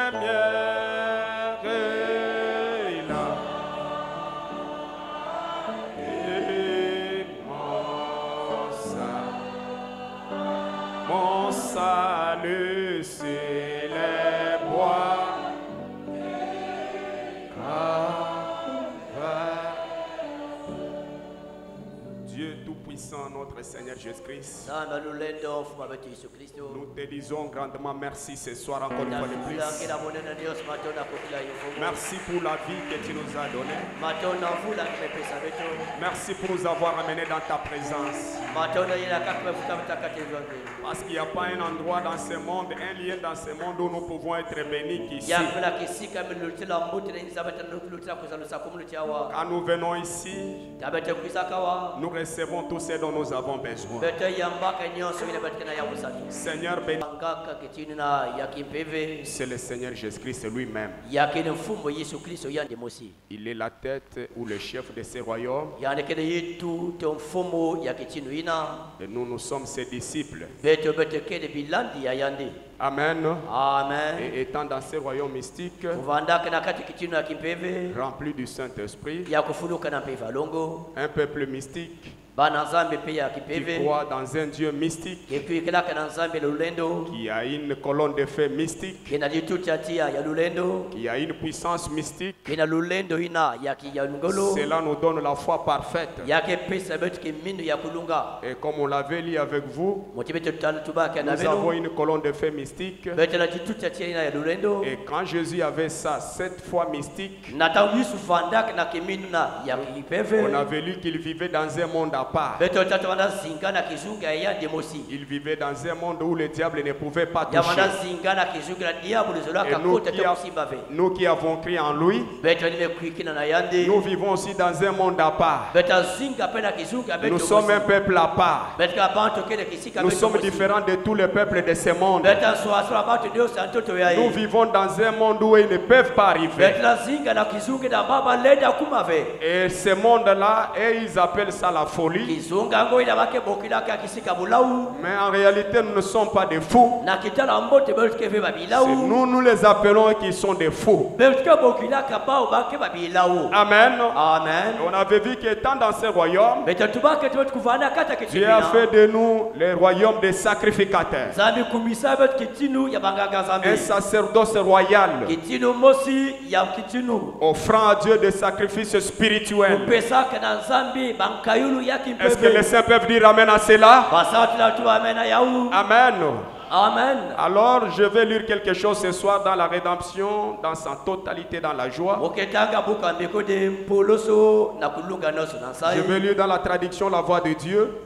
Mon salut, c'est les bois. Dieu Tout-Puissant, notre Seigneur Jésus-Christ, nous te disons grandement merci ce soir encore une fois de plus. Merci pour la vie que tu nous as donnée. Merci pour nous avoir amenés dans ta présence. Parce qu'il n'y a pas un endroit dans ce monde, un lieu dans ce monde où nous pouvons être bénis qu'ici. Quand nous venons ici, nous recevons tout ce dont nous avons besoin. Seigneur béni, c'est le Seigneur Jésus-Christ lui-même. Il est la tête ou le chef de ce royaume. Et nous sommes ses disciples. Amen. Amen. Et étant dans ce royaume mystique, rempli du Saint-Esprit, un peuple mystique, qui croit dans un Dieu mystique, qui a une colonne de feu mystique, qui a une puissance mystique. Cela nous donne la foi parfaite. Et comme on l'avait lu avec vous, nous avons une colonne de feu mystique. Et quand Jésus avait ça, cette foi mystique, on avait lu qu'il vivait dans un monde à part. Il vivait dans un monde où le diable ne pouvait pas toucher. Et nous qui avons cru en lui, nous vivons aussi dans un monde à part. Nous sommes un peuple à part. Nous sommes différents de tous les peuples de ce monde. Nous vivons dans un monde où ils ne peuvent pas arriver. Et ce monde-là, ils appellent ça la folie. Mais en réalité, nous ne sommes pas des fous. Nous les appelons qui sont des fous. Amen. Amen. On avait vu qu'étant dans ce royaume, Dieu a fait de nous les royaumes des sacrificateurs. Un sacerdoce royal, offrant à Dieu des sacrifices spirituels. Est-ce que les saints peuvent dire amen à cela? Amen. Amen. Alors, je vais lire quelque chose ce soir dans la rédemption, dans sa totalité, dans la joie. Je vais lire dans la traduction La Voix de Dieu.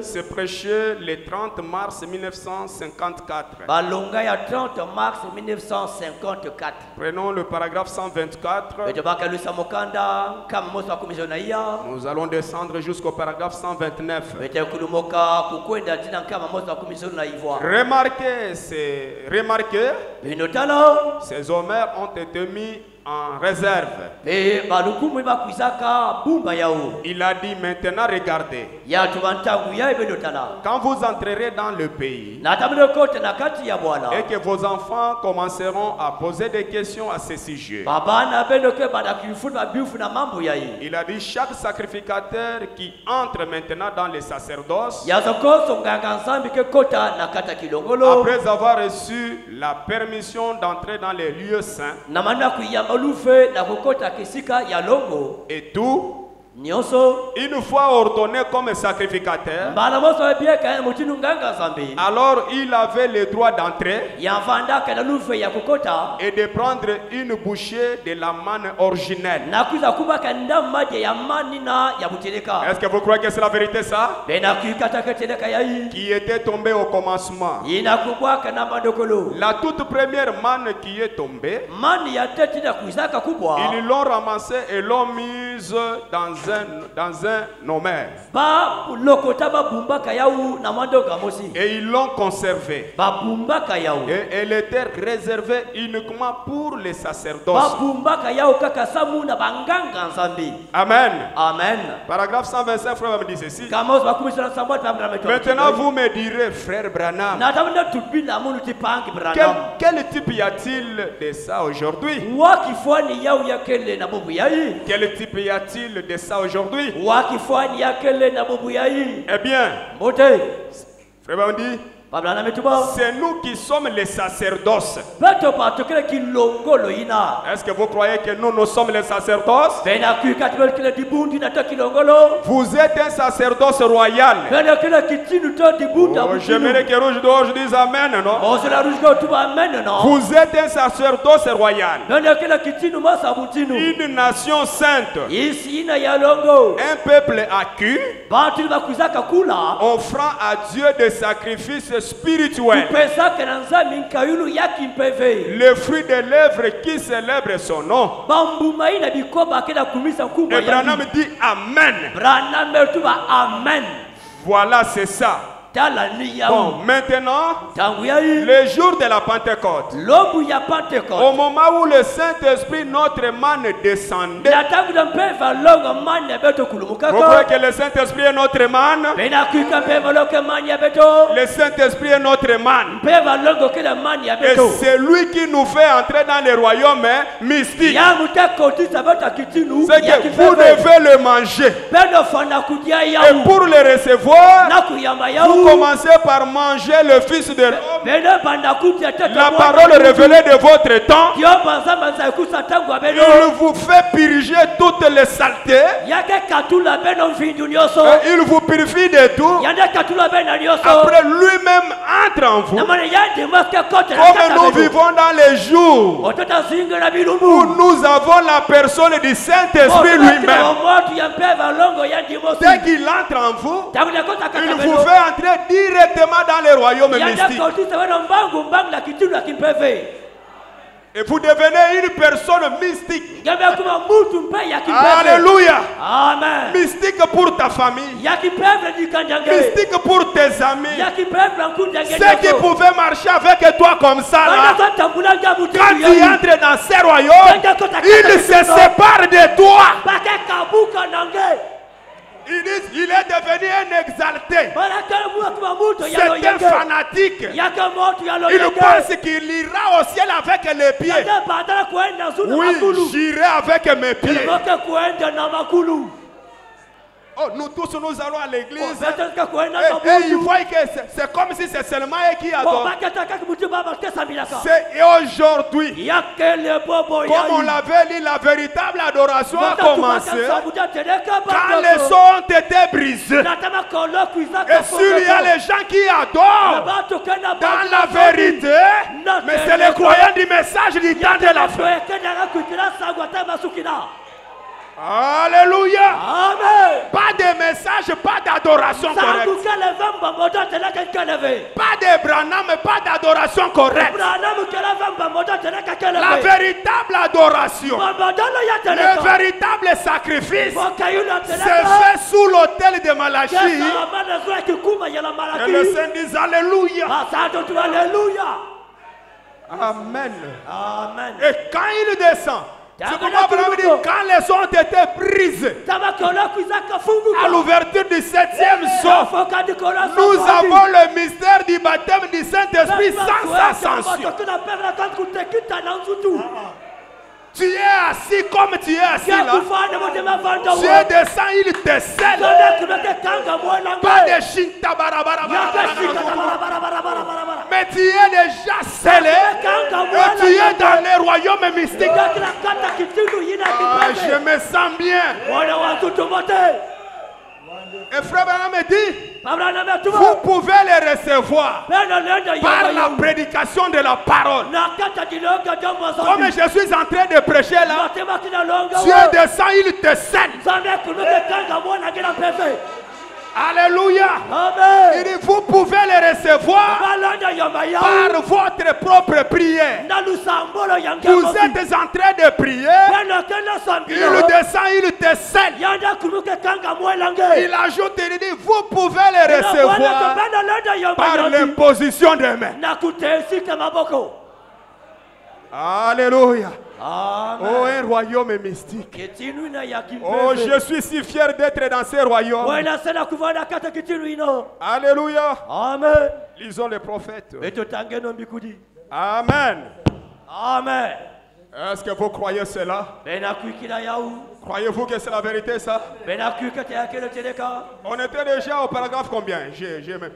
C'est prêché le 30 mars 1954. Prenons le paragraphe 124. Nous allons descendre jusqu'au paragraphe 129. Remarquez, ces homères ont été mis en réserve. Il a dit maintenant regardez. Quand vous entrerez dans le pays et que vos enfants commenceront à poser des questions à ce sujet, il a dit chaque sacrificateur qui entre maintenant dans le sacerdoce, après avoir reçu la permission d'entrer dans les lieux saints, et tout, une fois ordonné comme sacrificateur, alors il avait le droit d'entrer et de prendre une bouchée de la manne originelle. Est-ce que vous croyez que c'est la vérité ça? Qui était tombée au commencement. La toute première manne qui est tombée, ils l'ont ramassée et l'ont mise dans dans un omer. Et ils l'ont conservé. Et elle était réservée uniquement pour les sacerdoces. Amen. Amen. Paragraphe 125, frère me dit ceci. Maintenant vous me direz, frère Branham, quel type y a-t-il de ça aujourd'hui? Quel type y a-t-il de ça aujourd'hui? Eh bien, frère me dit, c'est nous qui sommes les sacerdoces. Est-ce que vous croyez que nous sommes les sacerdoces? Vous êtes un sacerdoce royal. Oh, j'aimerais que Rouge d'Orge dise Amen, non? Vous êtes un sacerdoce royal. Une nation sainte. Un peuple accu. Offrant à Dieu des sacrifices spirituel. Le fruit des lèvres qui célèbre son nom. Et Branham dit Amen. Voilà, c'est ça. Bon, maintenant, le jour de la Pentecôte, au moment où le Saint-Esprit, notre manne, descendait, vous croyez que le Saint-Esprit est notre manne? Le Saint-Esprit est notre manne. Et c'est lui qui nous fait entrer dans le royaume mystique. C'est que vous devez le manger. Et pour le recevoir, vous commencez par manger le Fils de l'homme, la parole révélée de votre temps. Il vous fait purger toutes les saletés. Il vous purifie de tout. Après, lui-même entre en vous. Comme nous vivons dans les jours où nous avons la personne du Saint-Esprit lui-même. Dès qu'il entre en vous, il vous fait entrer directement dans le royaume mystique. Et vous devenez une personne mystique. Alléluia. Amen. Mystique pour ta famille. Mystique pour tes amis. Ceux qui pouvaient marcher avec toi comme ça là, quand tu entres dans ces royaumes, ils se séparent de toi. Ils disent, il est devenu un exalté. C'est un fanatique. Il pense qu'il ira au ciel avec les pieds. Oui, j'irai avec mes pieds. Oh, nous tous nous allons à l'église et ils voient que c'est comme si c'est seulement eux qui adorent. Et aujourd'hui, comme on l'avait dit, la véritable adoration a commencé quand les sons ont été brisés. Et s'il y a les gens qui adorent dans la vérité, mais c'est les croyants du message du temps de la fin. Alléluia. Amen. Pas de message, pas d'adoration correcte. Pas de Branham, pas d'adoration correcte. La véritable adoration, le véritable sacrifice, c'est fait sous l'autel de Malachie. Et le Saint dit Alléluia. Amen. Amen. Et quand il descend, c'est comme Abraham dit, quand les sons ont été brisés, à l'ouverture du 7e son, nous avons le mystère du baptême du Saint-Esprit sans ascension. Tu es assis comme tu es assis là. Dieu descend, il te scelle. Pas de chinta barabara. Mais tu es déjà scellé. Et tu es dans les royaumes mystiques. Je me sens bien. Et frère Branham me dit, vous pouvez les recevoir par la prédication de la parole. Comme je suis en train de prêcher là, Dieu descend, il te scelle. Alléluia. Amen. Il dit, vous pouvez les recevoir par votre propre prière. Vous êtes en train de prier. Il descend, il te scelle. Il ajoute, il dit, vous pouvez les recevoir par l'imposition des mains. Alléluia. Amen. Oh, un royaume mystique. Oh, je suis si fier d'être dans ce royaume. Alléluia. Amen. Lisons les prophètes. Amen. Amen. Est-ce que vous croyez cela? Croyez-vous que c'est la vérité, ça? On était déjà au paragraphe combien? J'ai même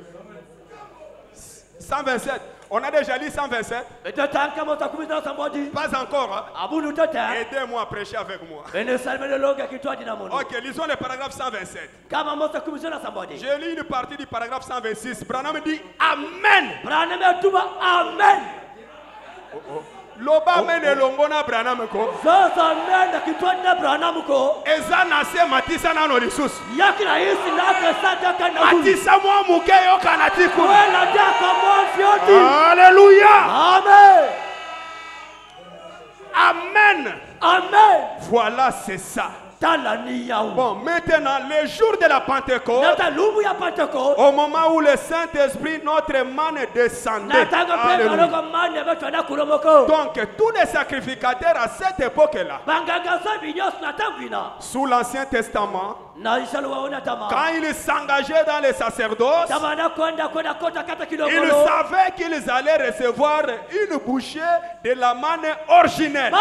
127. On a déjà lu 127. Pas encore. Hein? Aidez-moi à prêcher avec moi. Ok, lisons le paragraphe 127. J'ai lu une partie du paragraphe 126. Branham dit Amen. Amen. Oh, oh. Loba mene longona Branham ko. Eza nase matisa na no lisusu. Matisa mwa muke yo kanatiku. Alléluia. Amen. Amen. Amen. Voilà, c'est ça. Bon, maintenant, le jour de la Pentecôte, au moment où le Saint-Esprit, notre manne, descendait. Donc, tous les sacrificateurs à cette époque-là, sous l'Ancien Testament, quand ils s'engageaient dans les sacerdoces, ils savaient qu'ils allaient recevoir une bouchée de la manne originelle.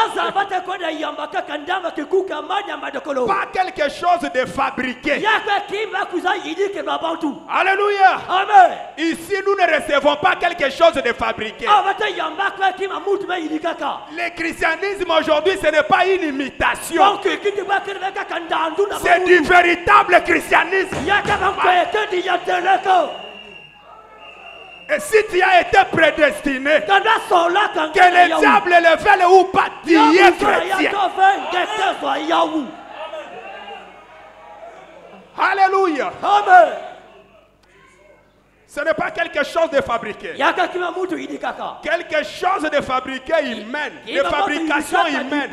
Pas quelque chose de fabriqué. Alléluia. Amen. Ici, nous ne recevons pas quelque chose de fabriqué. Le christianisme aujourd'hui, ce n'est pas une imitation. C'est du véritable christianisme. Et si tu as été prédestiné, que le diable le veuille ou pas, tu es chrétien. Alléluia. Amen. Ce n'est pas quelque chose de fabriqué. Quelque chose de fabriqué humain, de fabrication humaine,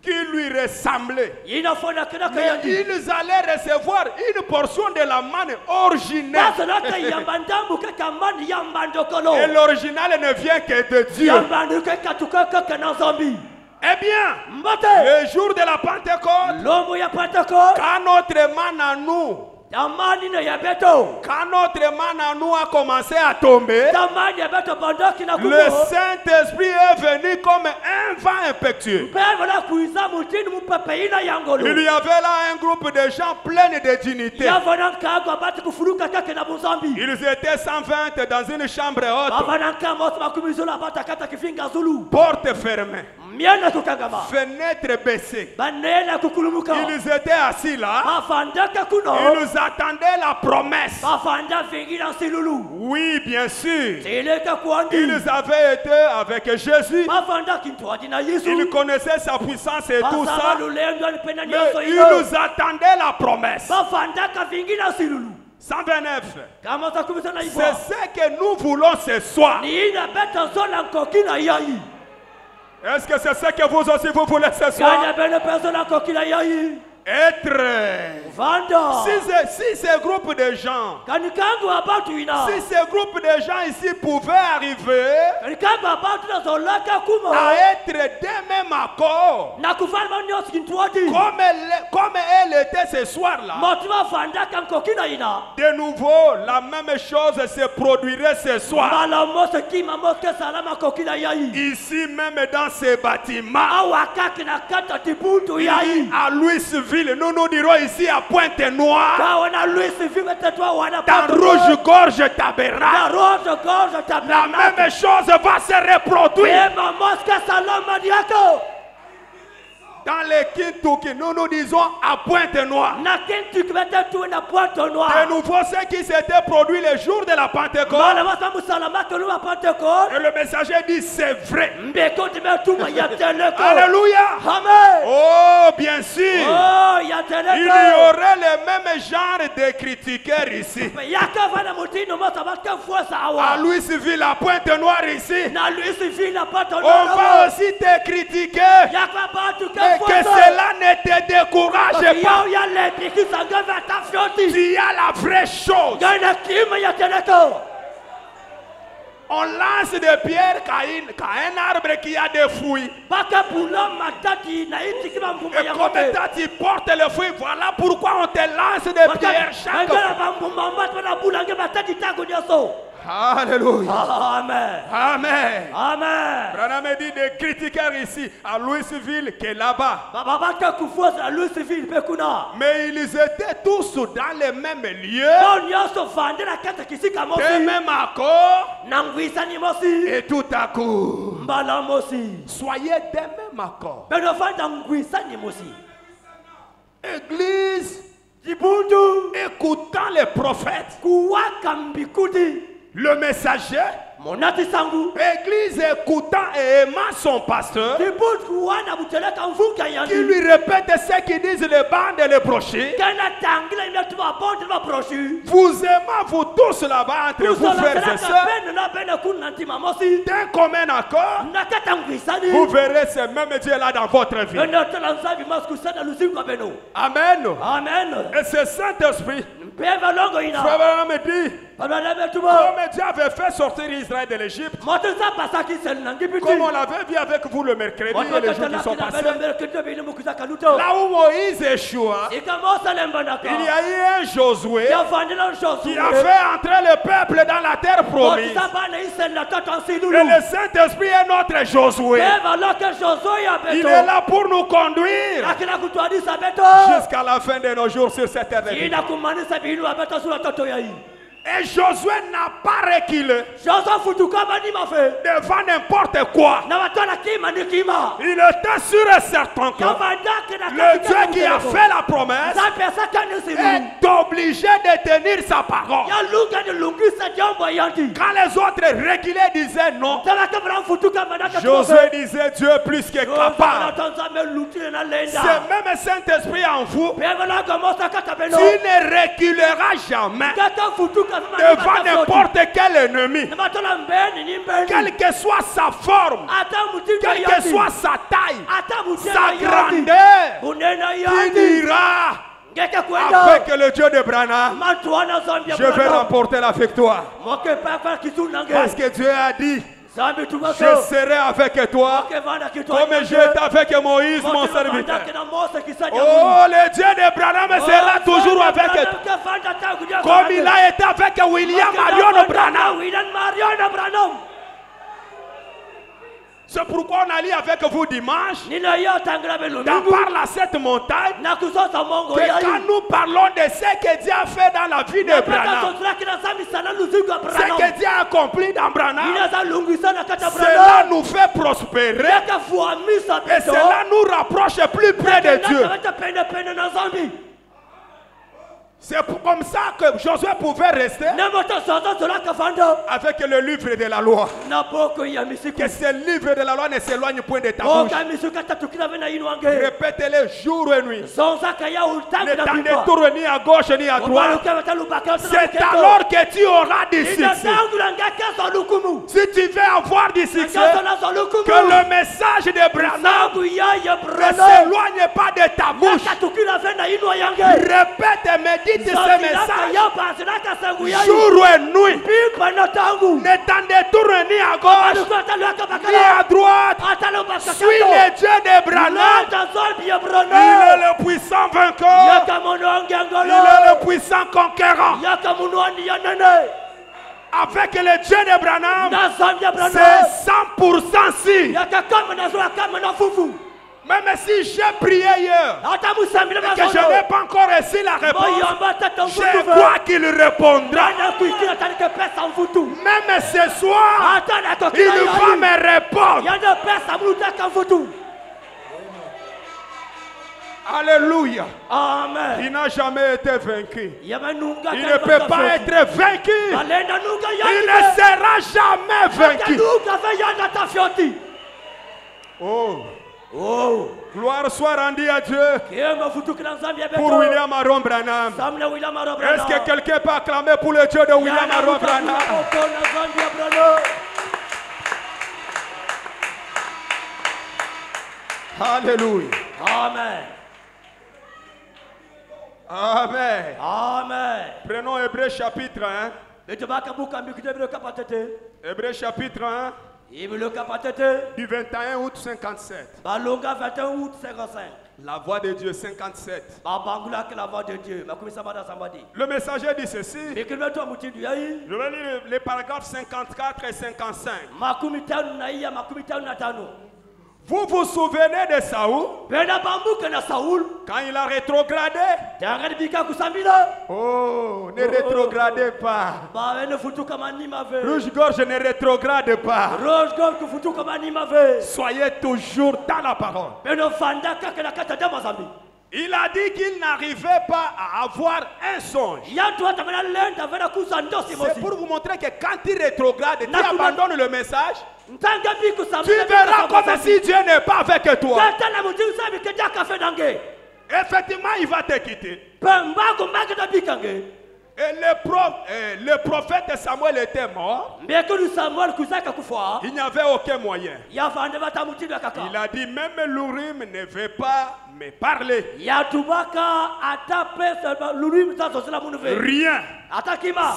qui lui ressemblait. Mais ils allaient recevoir une portion de la manne originelle. Et l'original ne vient que de Dieu. Eh bien, le jour de la Pentecôte, quand notre manne à nous, quand notre manne à nous a commencé à tomber, le Saint-Esprit est venu comme un vent impétueux. Il y avait là un groupe de gens pleins de dignité. Ils étaient 120 dans une chambre haute. Porte fermée. Fenêtre baissée. Ils étaient assis là. Ils nous attendaient la promesse. Oui, bien sûr. Ils avaient été avec Jésus. Ils connaissaient sa puissance et tout ça. Mais ils nous attendaient la promesse. 129. C'est ce que nous voulons ce soir. Est-ce que c'est ce que vous aussi vous voulez ce soir? Être. Si ce groupe de gens, si ce groupe de gens ici pouvaient arriver à être d'un même accord, comme elle était ce soir-là, de nouveau la même chose se produirait ce soir. Ici même dans ces bâtiments, à Louisville, nous nous dirons ici à Pointe-Noire, dans Rouge-Gorge Tabernacle, la même chose va se reproduire. Dans les Kintuki, nous disons à pointe noire. De nouveau, ce qui s'était produit le jour de la Pentecôte. Et le messager dit c'est vrai. Alléluia. Amen. Oh, bien sûr. Oh, il y aurait le même genre de critiqueurs ici. À Louisville, la pointe noire ici. On va aussi te critiquer. Mais que cela ne te décourage pas. Tu as la vraie chose. On lance des pierres qu'à un arbre qui a des fruits. Et comme ça tu portes le fruit, voilà pourquoi on te lance des pierres chaque fois. Alléluia. Amen. Amen. Amen. Branham dit des critiqueurs ici à Louisville que là-bas. Mais ils étaient tous dans les mêmes lieux. Des mêmes accords. Et tout à coup, soyez des mêmes accords. Église, écoutant les prophètes, le messager, Église écoutant et aimant son pasteur, qui lui répète ce qu'ils disent les bandes et les brochures. Vous aimez vous tous là-bas entre vous frères et sœurs, d'un commun accord, vous verrez ce même Dieu là dans votre vie. Amen. Amen. Et ce Saint-Esprit, Frère me dit, comme Dieu avait fait sortir Israël de l'Égypte, comme on l'avait vu avec vous le mercredi et les jours qui sont passés, là où Moïse échoua, il y a eu un Josué qui a fait entrer le peuple dans la terre promise. Et le Saint-Esprit est notre Josué. Il est là pour nous conduire jusqu'à la fin de nos jours sur cette terre de vie. Et Josué n'a pas reculé devant n'importe quoi. Il était sûr et certain que le Dieu qui a fait la promesse est obligé de tenir sa parole. Quand les autres reculaient et disaient non, Josué disait Dieu est plus que capable. Ce même Saint-Esprit en vous, tu ne reculeras jamais devant n'importe quel ennemi, quelle que soit sa forme, quelle que soit sa taille, sa grandeur, tu diras avec le Dieu de Branham, je vais remporter la victoire. Parce que Dieu a dit, je serai avec toi comme j'étais avec Moïse mon serviteur. Oh, le Dieu de Branham sera toujours avec toi comme il a été avec William Marion Branham. C'est pourquoi on a lu avec vous dimanche, dans parle à cette montagne, que quand nous parlons de ce que Dieu a fait dans la vie de Branham, ce que Dieu a accompli dans Branham, cela nous fait prospérer et cela nous rapproche plus près de Dieu. C'est comme ça que Josué pouvait rester avec le livre de la loi. Que ce livre de la loi ne s'éloigne point de ta bouche. Répète-le jour et nuit. Ne t'en détourne ni à gauche ni à droite. C'est alors que tu auras du succès. Si tu veux avoir du succès, que le message de Branham ne s'éloigne pas de ta bouche. Répète et médite ce message jour et nuit. Ne t'en détourne ni à gauche ni à droite. Suis le Dieu de Branham. Il est le puissant vainqueur. Il est le puissant conquérant. Avec le Dieu de Branham, c'est 100% si. Même si j'ai prié hier et que je n'ai pas encore reçu la réponse, je crois qu'il répondra. Même ce soir, il va me répondre. Alléluia. Amen. Il n'a jamais été vaincu. Il ne peut pas être vaincu. Il ne sera jamais vaincu. Oh. Oh. Gloire soit rendue à Dieu pour William Aron Branham. Est-ce que quelqu'un peut acclamer pour le Dieu de William Aron Branham? Alléluia. Amen. Amen. Amen. Prenons Hébreux chapitre 1. Hébreux chapitre 1. Du 21 août 57. La voix de Dieu 57. Le messager dit ceci. Je vais lire les paragraphes 54 et 55. Vous vous souvenez de Saoul? Quand il a rétrogradé? Oh, ne rétrogradez pas. Rouge-gorge ne rétrograde pas. Soyez toujours dans la parole. Il a dit qu'il n'arrivait pas à avoir un songe. C'est pour vous montrer que quand il rétrograde, tu abandonnes le message. Tu verras comme si Dieu n'est pas avec toi. Effectivement, il va te quitter. Et le prophète Samuel était mort. Il n'y avait aucun moyen. Il a dit, même l'Urim ne veut pas me parler. Rien.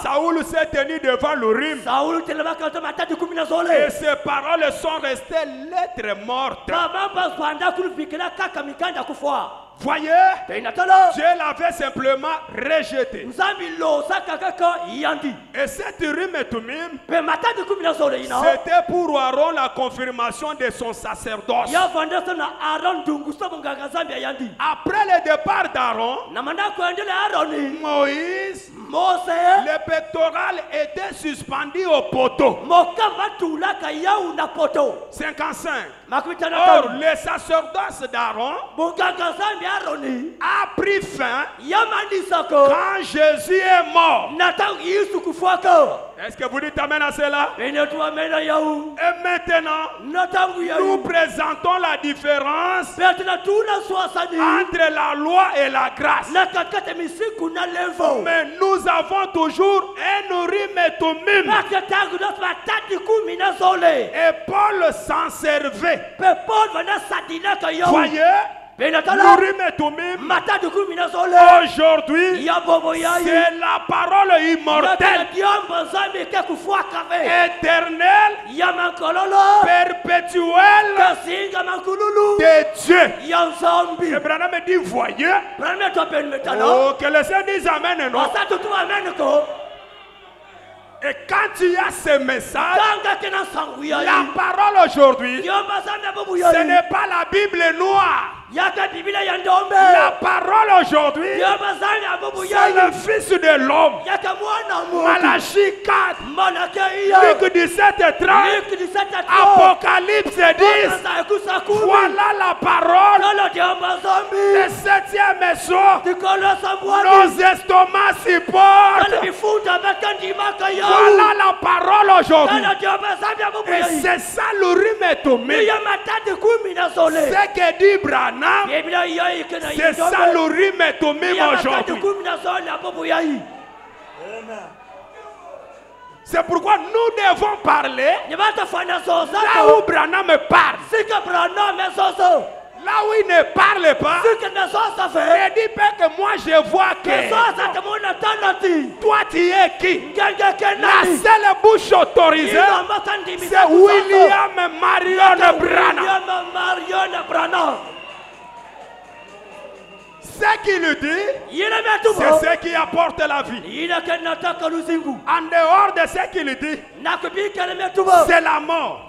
Saoul s'est tenu devant l'Urim. Et ses paroles sont restées lettres mortes. Voyez, Dieu l'avait simplement rejeté. Et cette Urim et Thummim, c'était pour Aaron la confirmation de son sacerdoce. Après le départ d'Aaron, Moïse, le pectoral était suspendu au poteau. 55. Or, le sacerdoce d'Aaron a pris fin quand Jésus est mort. Est-ce que vous dites amen à cela? Et maintenant, nous présentons la différence entre la loi et la grâce. Mais nous avons toujours un Urim et Thummim. Et Paul s'en servait. Voyez, l'Urim et Thummim aujourd'hui, c'est la parole immortelle, éternelle, perpétuelle de Dieu. Et Branham me dit, voyez, oh, que le Seigneur dise amen, non? Et quand tu as ce message, la parole aujourd'hui, ce n'est pas la Bible noire. La parole aujourd'hui, c'est le Fils de l'homme. Malachie 4, Luc 17 et 30, Apocalypse 10. Voilà la parole. Le 7e jour, nos estomacs s'y portent. Voilà la parole aujourd'hui. Et c'est ça l'Urim et Thummim. Ce que dit Branham, c'est ça l'Urim et Thummim aujourd'hui. C'est pourquoi nous devons parler là où Branham parle. Là où il ne parle pas, il dit pas que moi je vois que toi tu es qui? La seule bouche autorisée, c'est William Marion Branham. Ce qu'il dit, c'est ce qui apporte la vie. En dehors de ce qu'il dit, c'est la mort.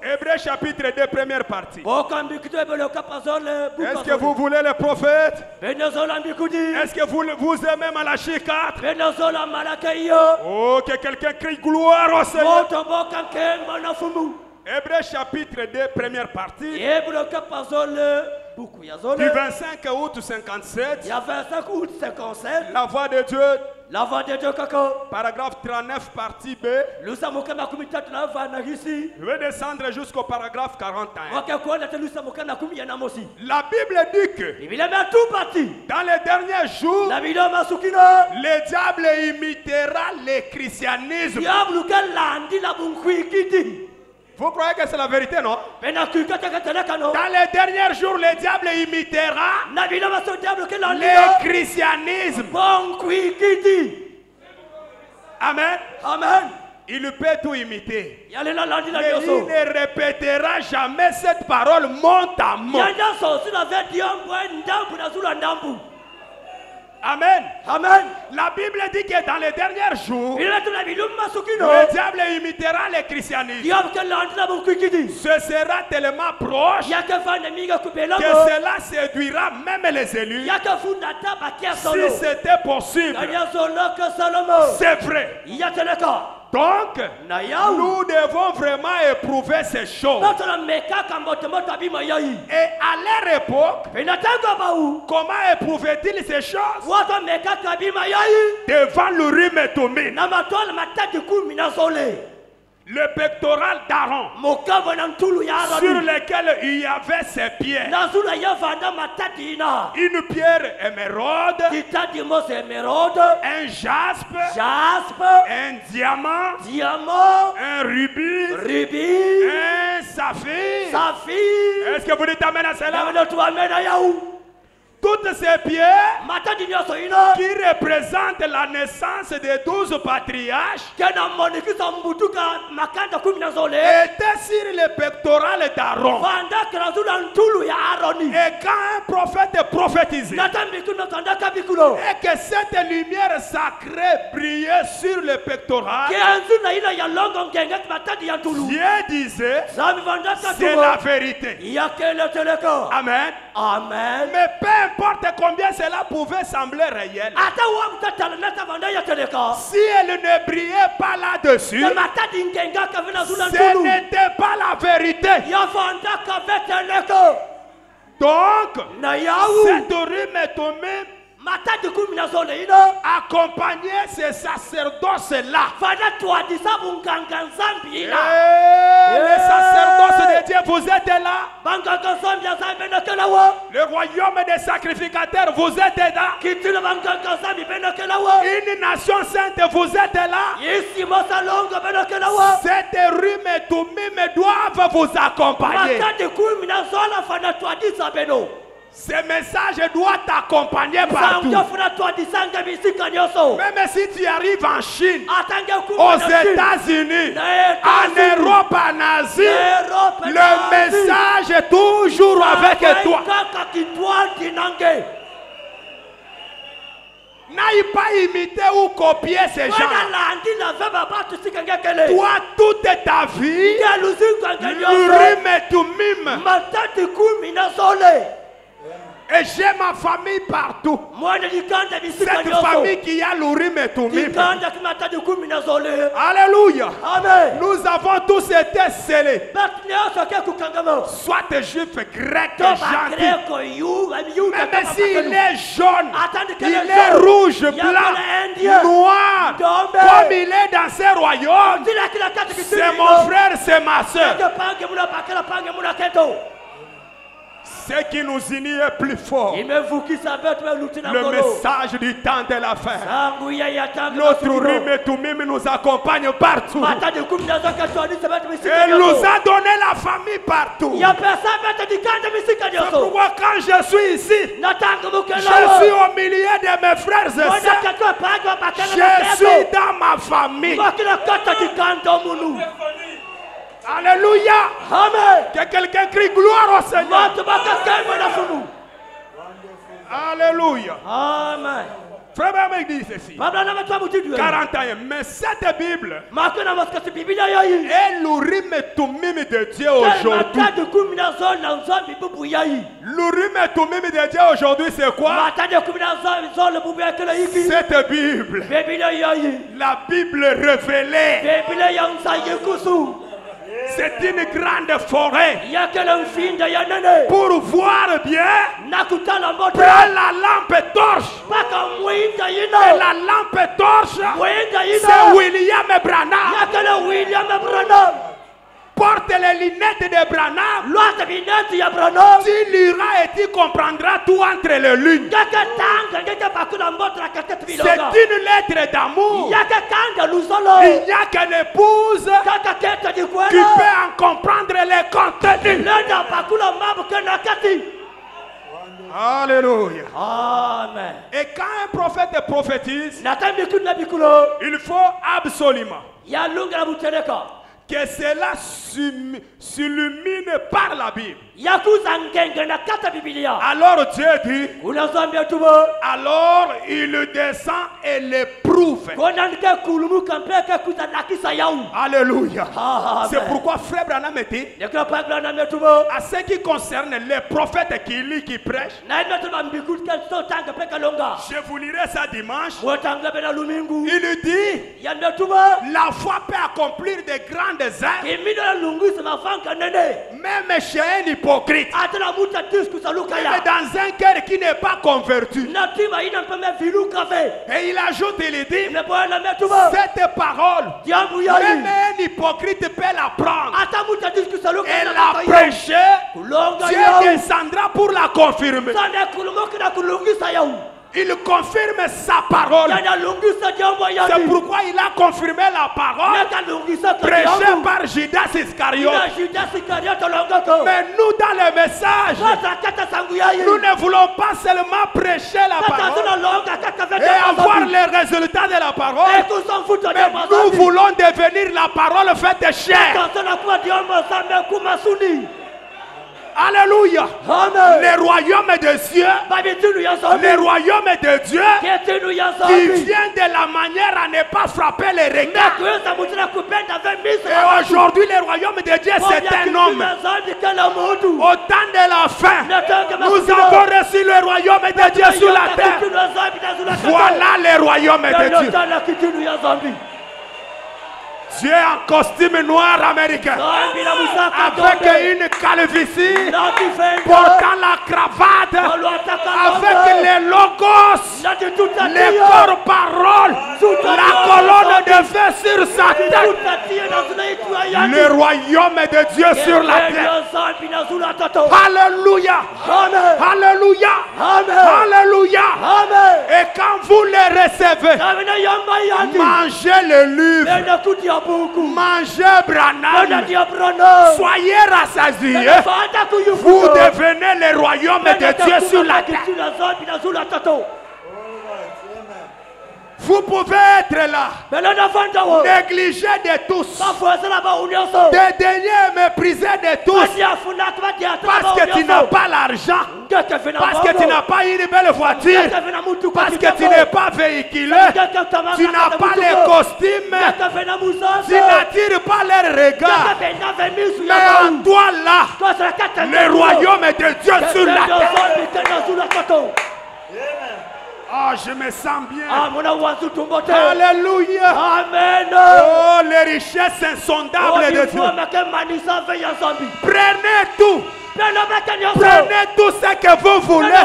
Hébreux chapitre 2, première partie. Est-ce que vous voulez le prophète? Est-ce que vous aimez Malachie 4? Oh, que quelqu'un crie gloire au Seigneur. Hébreux chapitre 2, première partie. Du 25 août 57. La voix de Dieu. Paragraphe 39, partie B. Je vais descendre jusqu'au paragraphe 41. La Bible dit que dans les derniers jours, le diable imitera le christianisme. Vous croyez que c'est la vérité, non? Dans les derniers jours, le diable imitera le christianisme. Amen. Amen. Il peut tout imiter. Mais il ne répétera jamais cette parole mot à mot. Amen. Amen. La Bible dit que dans les derniers jours, le diable imitera le christianisme. Ce sera tellement proche que cela séduira même les élus. Si c'était possible, c'est vrai. Donc, nous devons vraiment éprouver ces choses. Et à leur époque, comment éprouvaient-ils ces choses? Devant l'Urim et Thummim. Le pectoral d'Aaron, sur lequel il y avait ses pierres. Une pierre émeraude, un jaspe, un diamant, un rubis, un saphir. Est-ce que vous dites amen à cela? Toutes ces pierres qui représentent la naissance des 12 patriarches étaient sur le pectoral d'Aaron. Et quand un prophète prophétisait et que cette lumière sacrée brillait sur le pectoral, Dieu disait c'est la vérité. Amen. Amen. Mais peu importe combien cela pouvait sembler réel, si elle ne brillait pas là-dessus, ce n'était pas la vérité. Donc, cette Urim et Thummim accompagner ces sacerdoces-là. Les sacerdoces de Dieu, vous êtes là. Le royaume des sacrificateurs, vous êtes là. Une nation sainte, vous êtes là. Cette Urim et Thummim doivent vous accompagner. Ce message doit t'accompagner partout. Même si tu arrives en Chine, aux États-Unis, en Europe, en Asie, le message est toujours avec toi. N'aille pas imiter ou copier ces gens. Toi, toute ta vie, l'Urim et Thummim. Et j'ai ma famille partout. Cette famille qui a l'Urim et Thummim. Alléluia. Amen. Nous avons tous été scellés. Soit juif, grec, gentil. Même s'il est jaune, il est rouge, blanc, noir. Comme il est dans ces royaumes, c'est mon frère, c'est ma soeur. Ce qui nous unit est plus fort. Le message du temps de la fin. Notre Urim et Thummim nous accompagne partout. Et nous a donné la famille partout. C'est pourquoi quand je suis ici, je suis au milieu de mes frères et sœurs. Je suis dans ma famille. Alléluia. Amen. Que quelqu'un crie gloire au Seigneur. Alléluia. Amen. Frère Amen dit ceci. 41. Mais cette Bible est l'Urim et Thummim de Dieu aujourd'hui. L'Urim et Thummim de Dieu aujourd'hui, c'est quoi? Cette Bible, la Bible révélée. C'est une grande forêt. Pour voir bien, prends la lampe torche. Et la lampe torche, c'est William Branham. Porte les lunettes de Branham. Tu liras et tu comprendras tout entre les lignes. C'est une lettre d'amour. Il n'y a qu'une épouse qui peut en comprendre les contenus. Alléluia. Amen. Et quand un prophète prophétise, il faut absolument que cela s'illumine par la Bible. Alors Dieu dit, alors il descend et l'éprouve. Alléluia. C'est pourquoi frère Branham dit, à ce qui concerne les prophètes qui lisent, qui prêchent, je vous lirai ça dimanche. Il dit, la foi peut accomplir de grandes œuvres, même chez un hypocrite, même dans un cœur qui n'est pas converti. Et il ajoute, il dit, cette parole, même un hypocrite peut la prendre et la prêcher. Dieu descendra pour la confirmer. Il confirme sa parole. C'est pourquoi il a confirmé la parole prêchée par Judas Iscariote. Mais nous, dans le message, nous ne voulons pas seulement prêcher la parole et avoir les résultats de la parole, mais nous voulons devenir la parole faite chair. Alléluia. Le royaume de Dieu, le royaume de Dieu qui vient de la manière à ne pas frapper les regards. Et aujourd'hui le royaume de Dieu c'est un homme. Au temps de la fin, nous avons reçu le royaume de Dieu sur la terre. Voilà le royaume de Dieu. Dieu en costume noir américain, avec une calvitie, portant la cravate, avec les logos, les corps paroles, la colonne de feu sur sa tête. Le royaume de Dieu sur la terre. Alléluia. Alléluia. Alléluia. Et quand vous les recevez, mangez le livre. Mangez Branham. Soyez rassasiés. Vous devenez le royaume de Dieu sur la terre. Vous pouvez être là, négligé de tous, dédaigné et méprisé de tous, parce que tu n'as pas l'argent, parce que tu n'as pas une belle voiture, parce que tu n'es pas véhiculé, tu n'as pas les costumes, tu n'attires pas leurs regards. Mais en toi là, le royaume de Dieu sur la terre. Ah, je me sens bien. Alléluia. Amen. Oh, les richesses insondables de Dieu. Prenez tout. Prenez tout ce que vous voulez.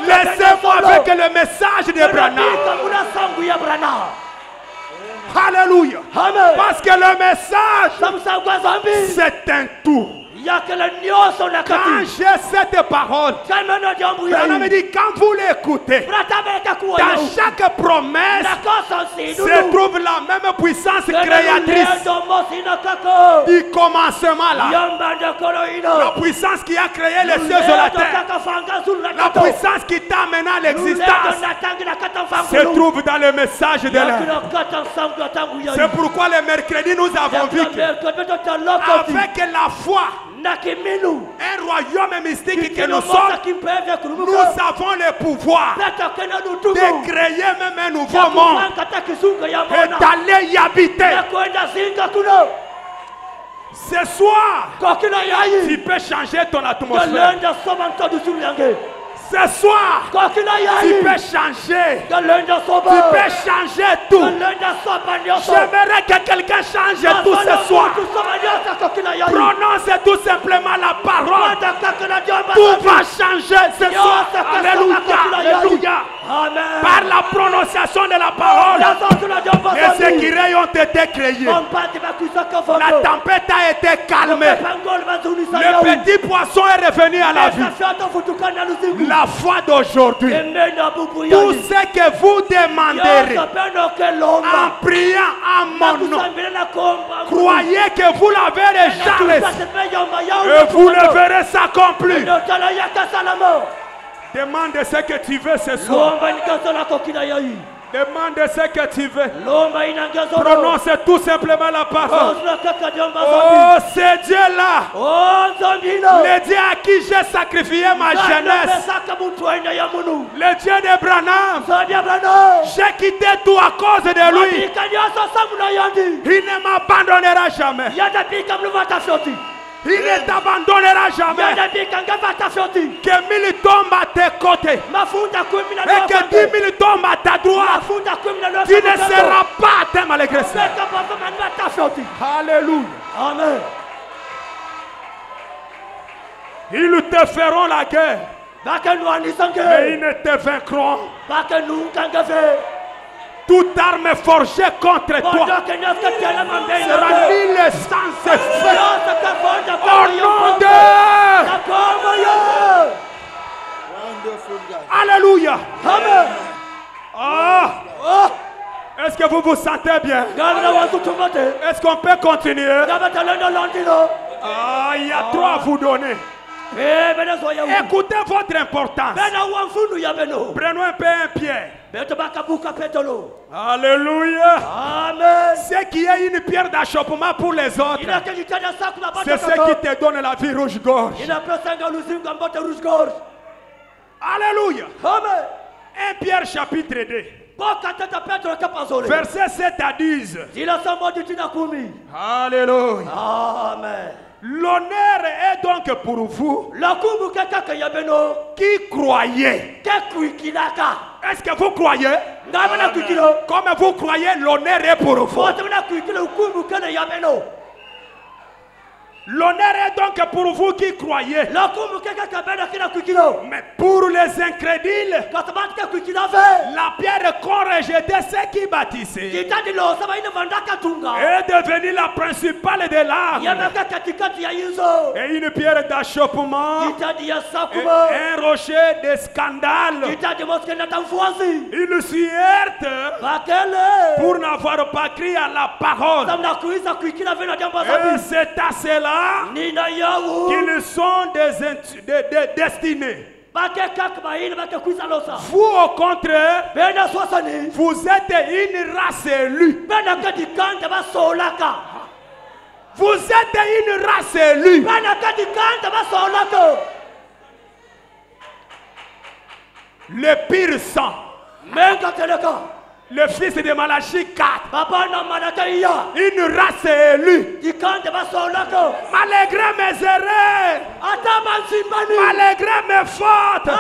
Laissez-moi avec le message de Branham. Alléluia. Parce que le message, c'est un tout. Quand j'ai cette parole, Branham me dit, quand vous l'écoutez, dans chaque promesse se trouve la même puissance créatrice du commencement là. La puissance qui a créé les cieux et la terre, la puissance qui t'a amené à l'existence se trouve dans le message de l'heure. C'est pourquoi le mercredi nous avons vu qu'avec la foi, un royaume mystique que nous sommes, nous avons le pouvoir de créer même un nouveau monde et d'aller y habiter. Ce soir, tu peux changer ton atmosphère. Ce soir, tu peux changer. Tu peux changer tout. J'aimerais que quelqu'un change tout ce soir. Prononce tout simplement la parole. Tout va changer ce soir. Alléluia. Alléluia. Par la prononciation de la parole, les écureuils ont été créés. La tempête a été calmée. Le petit poisson est revenu à la vie. La foi d'aujourd'hui, tout ce que vous demanderez en priant en mon nom, croyez que vous l'avez déjà reçu et vous le verrez s'accomplir. Demande ce que tu veux ce soir. Demande ce que tu veux. Prononce tout simplement la parole. Oh, c'est Dieu-là. Le Dieu à qui j'ai sacrifié ma jeunesse. Le Dieu d'Abraham. J'ai quitté tout à cause de lui. Il ne m'abandonnera jamais. Il ne t'abandonnera jamais. Que 1000 tombent à tes côtés et que 10 000 tombent à ta droite, tu ne seras pas atteint malgré ça. Alléluia. Amen. Ils te feront la guerre, mais ils ne te vaincront. Toute arme forgée contre toi sera nulle sans effet. Au nom de... Alléluia. Amen. Est-ce que vous vous sentez bien? Est-ce qu'on peut continuer? Il y a trop à vous donner. Écoutez votre importance. Prenons un peu un pied. Alléluia. Amen. Ce qui est une pierre d'achoppement pour les autres, c'est ce qui te donne la vie rouge-gorge. Alléluia. Amen. 1 Pierre chapitre 2. Verset 7 à 10. Alléluia. Amen. L'honneur est donc pour vous qui croyez. Est-ce que vous croyez? Comme vous croyez, l'honneur est pour vous. L'honneur est donc pour vous qui croyez. Mais pour les incrédules, la pierre qu'ont rejetée ceux qui bâtissaient est devenue la principale de l'âme. Et une pierre d'achoppement, un rocher de scandale. Ils s'y heurtent pour n'avoir pas crié à la parole. Et c'est à cela qu'ils sont destinés. Vous au contraire, vous êtes une race élue. Vous êtes une race élue. Le pire sang, le fils de Malachie 4, une race élue. Malgré mes erreurs, malgré mes fautes,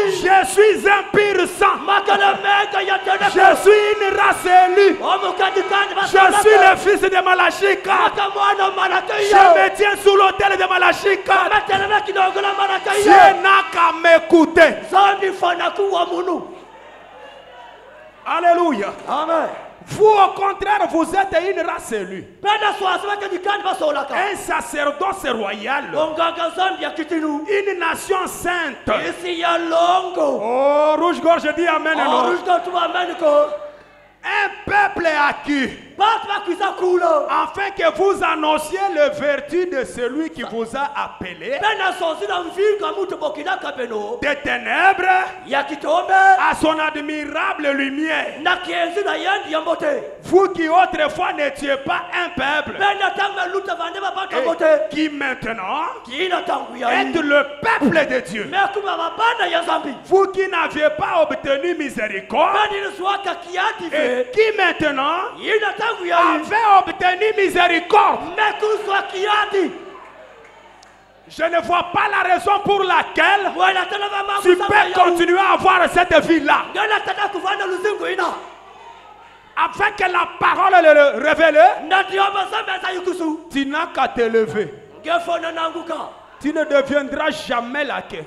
je suis un pire sang. Je suis une race élue. Je suis le fils de Malachie 4. Je me tiens sous l'autel de Malachie 4. Dieu n'a qu'à m'écouter. Alléluia. Amen. Vous au contraire, vous êtes une race élue. Un sacerdoce royal. Une nation sainte. Oh, rouge-gorge, je dis amen. Un peuple acquis, afin que vous annonciez les vertus de celui qui vous a appelé des ténèbres à son admirable lumière. Vous qui autrefois n'étiez pas un peuple et qui maintenant êtes le peuple de Dieu. Vous qui n'aviez pas obtenu miséricorde et qui maintenant avait obtenu miséricorde. Je ne vois pas la raison pour laquelle tu peux continuer à avoir cette vie-là. Afin que la parole le révèle, tu n'as qu'à te lever. Tu ne deviendras jamais la queue.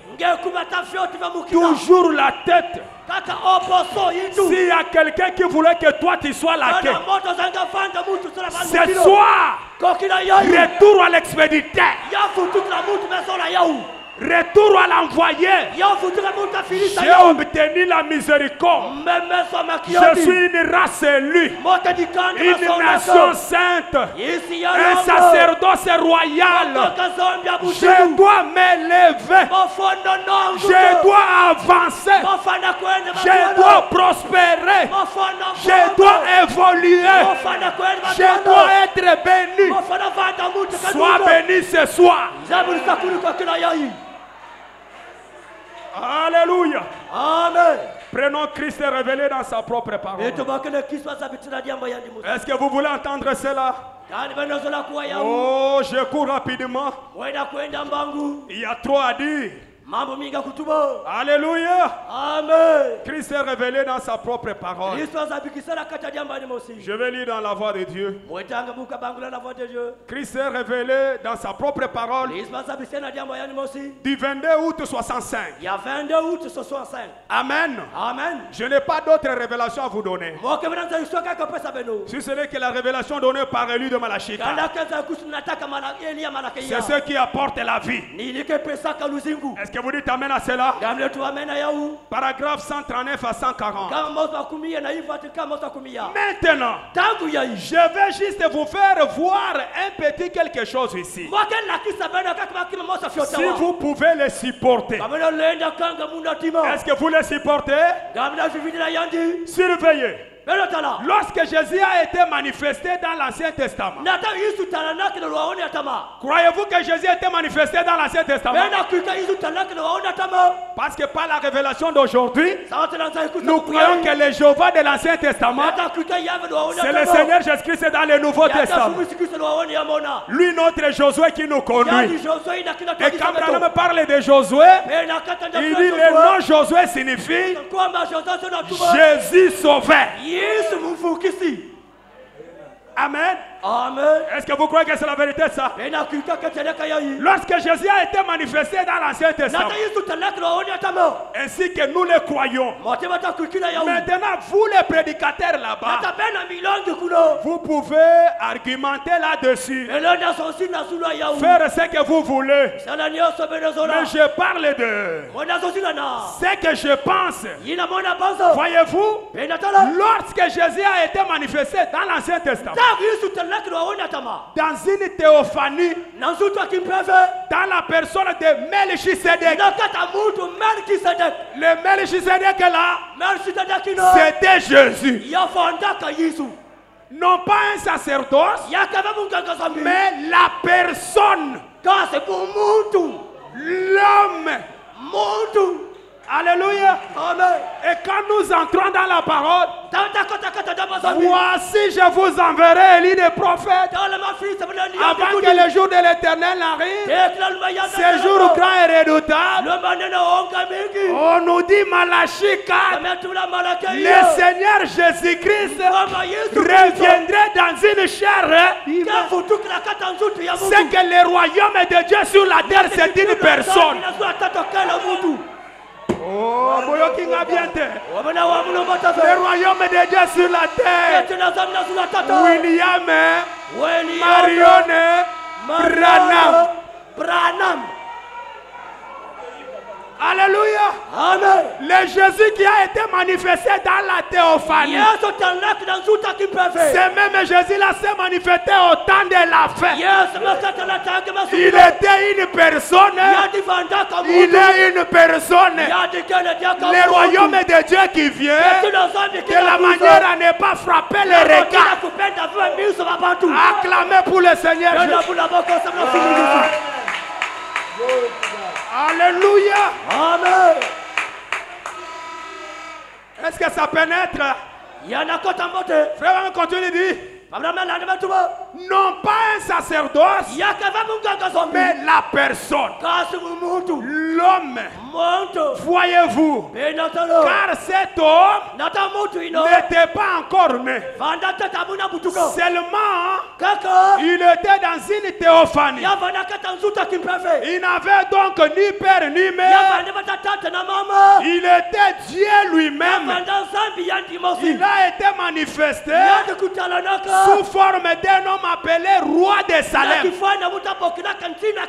Toujours la tête. S'il y a quelqu'un qui voulait que toi tu sois la queue, ce soir, retour à l'expéditeur. Retour à l'envoyé. J'ai obtenu la miséricorde. Je suis une race élue, une nation sainte, un sacerdoce royal. Je dois m'élever. Je dois avancer. Je dois prospérer. Je dois évoluer. Je dois être béni. Sois béni ce soir. Alléluia. Amen. Prenons Christ révélé dans sa propre parole. Est-ce que vous voulez entendre cela? Oh, je cours rapidement. Il y a trop à dire. Alléluia. Amen. Christ est révélé dans sa propre parole. Je vais lire dans la voix de Dieu. Christ est révélé dans sa propre parole du 22 août 65. Amen. Amen. Je n'ai pas d'autres révélations à vous donner. Si ce n'est que la révélation donnée par Élie de Malachika, c'est ce qui apporte la vie. Est-ce que vous dites amen à cela? Paragraphe 139 à 140. Maintenant, je vais juste vous faire voir un petit quelque chose ici. Si vous pouvez le supporter. Est-ce que vous le supportez? Surveillez. Lorsque Jésus a été manifesté dans l'Ancien Testament, croyez-vous que Jésus a été manifesté dans l'Ancien Testament? Parce que par la révélation d'aujourd'hui, nous croyons que le Jéhovah de l'Ancien Testament, c'est le Seigneur Jésus-Christ dans le Nouveau Testament. Lui, notre Josué qui nous conduit. Et quand Branham parle de Josué, il dit le nom Josué signifie Jésus sauveur. Amen. Amen. Est-ce que vous croyez que c'est la vérité ça? Lorsque Jésus a été manifesté dans l'Ancien Testament, ainsi que nous le croyons, maintenant vous les prédicateurs là-bas, vous pouvez argumenter là-dessus, faire ce que vous voulez, mais je parle de ce que je pense. Voyez-vous, lorsque Jésus a été manifesté dans l'Ancien Testament, dans une théophanie, dans la personne de Melchisedec. Le Melchisedec là, c'était Jésus. Non pas un sacerdoce, mais la personne, l'homme. Alléluia. Amen. Et quand nous entrons dans la parole, voici je vous enverrai Élie des prophètes avant que le jour de l'Éternel n'arrive. Ce jour grand et redoutable. On nous dit Malachie 4, le Seigneur Jésus-Christ reviendrait dans une chair. C'est que le royaume de Dieu sur la terre, c'est une personne. Oh, le royaume de Dieu sur la terre. William, Marion, Branham. Alléluia. Amen. Le Jésus qui a été manifesté dans la théophanie, c'est même Jésus-là s'est manifesté au temps de la fête. Il était une personne. Il est une personne. Le royaume de Dieu qui vient, de la manière à ne pas frapper les regards. Acclamez pour le Seigneur Jésus. Alléluia. Amen. Est-ce que ça pénètre? Frère, on continue de dire. non pas un sacerdoce, mais la personne, l'homme. Voyez-vous, car cet homme n'était pas encore né. Seulement, il était dans une théophanie. Il n'avait donc ni père ni mère. Il était Dieu lui-même. Il a été manifesté sous forme d'un homme appelé roi de Salem,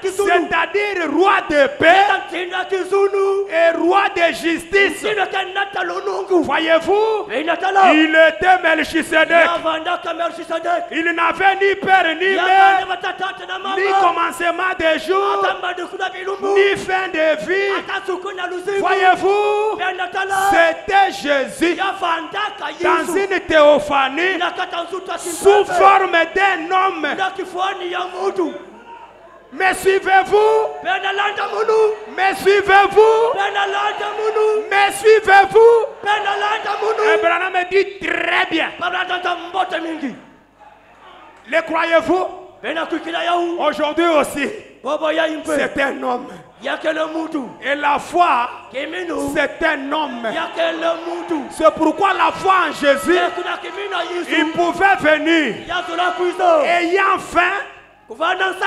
c'est-à-dire roi de paix et roi de justice. Voyez-vous, il était Melchisedec. Il n'avait ni père ni mère, ni commencement de jour, ni fin de vie. Voyez-vous, c'était Jésus dans une théophanie sous forme d'un homme. Me suivez-vous? Me suivez-vous? Me suivez-vous? Abraham me dit très bien. Le croyez-vous? Aujourd'hui aussi, c'est un homme. Et la foi, c'est un homme. C'est pourquoi la foi en Jésus, il pouvait venir ayant faim.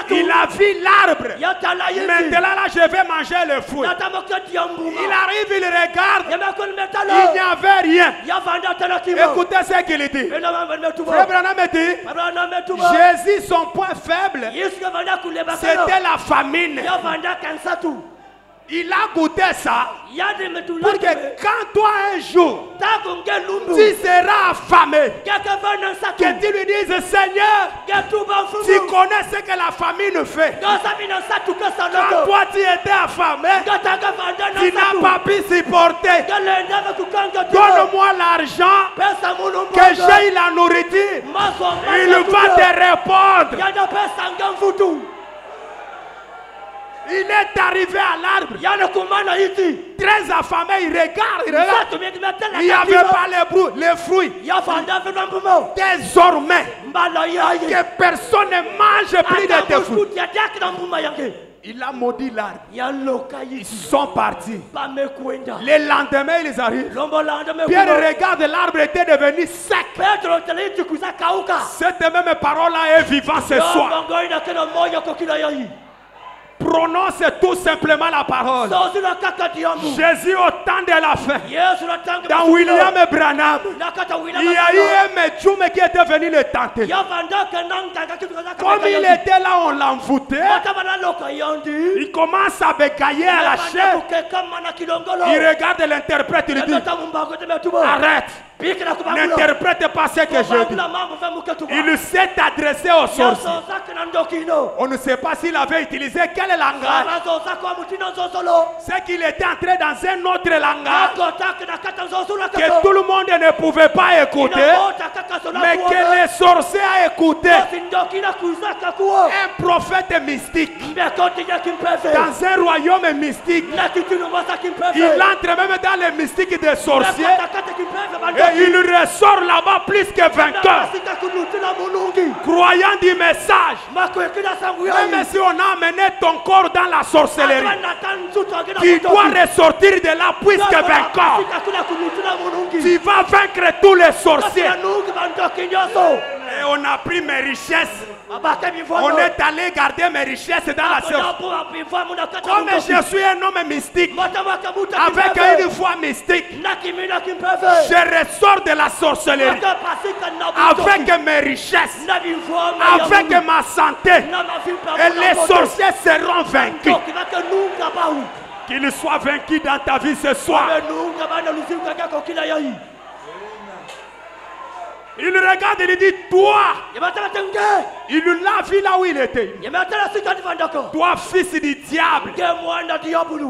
Il a vu l'arbre. Maintenant là, je vais manger le fruit. Il arrive, il regarde. Il n'y avait rien. Écoutez ce qu'il dit. Frère Branham dit, Jésus, son point faible, c'était la famine. Il a goûté ça pour que quand toi un jour tu seras affamé, que tu lui dises Seigneur, tu connais ce que la famine fait. Quand toi tu étais affamé, tu n'as pas pu supporter. Donne-moi l'argent que j'ai la nourriture. Il va te répondre. Il est arrivé à l'arbre. Très affamé, il regarde. Il n'y avait pas les fruits. Désormais, que personne ne mange plus de tes fruits. Il a maudit l'arbre. Ils sont partis. Le lendemain, ils arrivent. Pierre regarde, l'arbre était devenu sec. Cette même parole-là est vivante ce soir. Prononce tout simplement la parole. Jésus au temps de la fin. Dans William Branham, il y a eu un médium qui était venu le tenter. Comme il était là, on l'a envoûté. Il commence à bécailler à la chair. Il regarde l'interprète, il dit arrête. N'interprète pas ce que je dis. Il s'est adressé au sorcier. On ne sait pas s'il avait utilisé quel langage. C'est qu'il était entré dans un autre langage que tout le monde ne pouvait pas écouter, mais que le sorcier a écouté. Un prophète mystique dans un royaume mystique. Il entre même dans les mystiques des sorciers. Et il ressort là-bas plus que vainqueur, croyant du message. Même si on a amené ton corps dans la sorcellerie, tu dois ressortir de là plus que vainqueur. Tu vas vaincre tous les sorciers. Et on a pris mes richesses. On est allé garder mes richesses dans la sorcellerie. Comme je suis un homme mystique, avec une foi mystique, je ressors de la sorcellerie avec mes richesses, avec ma santé, et les sorciers seront vaincus. Qu'ils soient vaincus dans ta vie ce soir. Il regarde et il dit, toi, il l'a vu là où il était. Toi, fils du diable,